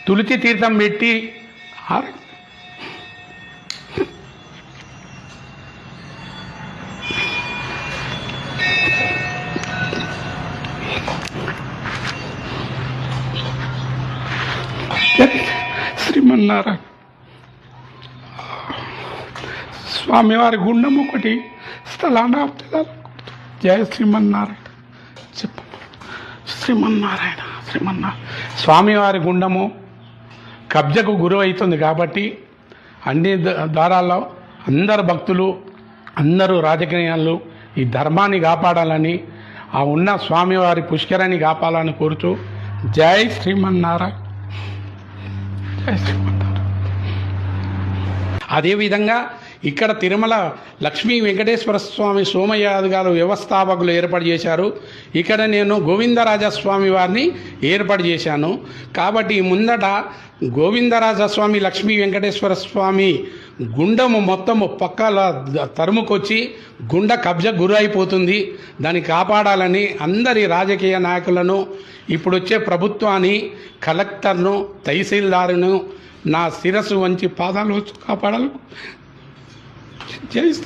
తులసి తీర్థం పెట్టి శ్రీమన్నారాయణ స్వామివారి గుండం ఒకటి స్థలాన్ని జయ శ్రీమన్నారాయణ చెప్పు. శ్రీమన్నారాయణ స్వామివారి గుండము కబ్జకు గురువు అవుతుంది కాబట్టి అన్ని దారాల్లో అందరు భక్తులు అందరూ రాజకీయాలు ఈ ధర్మాన్ని కాపాడాలని ఆ ఉన్న స్వామివారి పుష్కరాన్ని కాపాడాలని కోరుతూ జై శ్రీమన్నారాయణ జై శ్రీమన్నారాయణ. అదేవిధంగా ఇక్కడ తిరుమల లక్ష్మీ వెంకటేశ్వర స్వామి సోమయాజి గారు వ్యవస్థాపకులు ఏర్పాటు చేశారు. ఇక్కడ నేను గోవిందరాజస్వామి వారిని ఏర్పాటు చేశాను. కాబట్టి ముందట గోవిందరాజస్వామి లక్ష్మీ వెంకటేశ్వర స్వామి గుండము మొత్తము పక్కల తరుముకొచ్చి గుండ కబ్జా గురి అయిపోతుంది. దాన్ని కాపాడాలని అందరి రాజకీయ నాయకులను, ఇప్పుడు వచ్చే ప్రభుత్వాన్ని, కలెక్టర్ను, తహసీల్దారును నా శిరస్సు వంచి పాదాలు కాపాడాలి. జై శ్రీ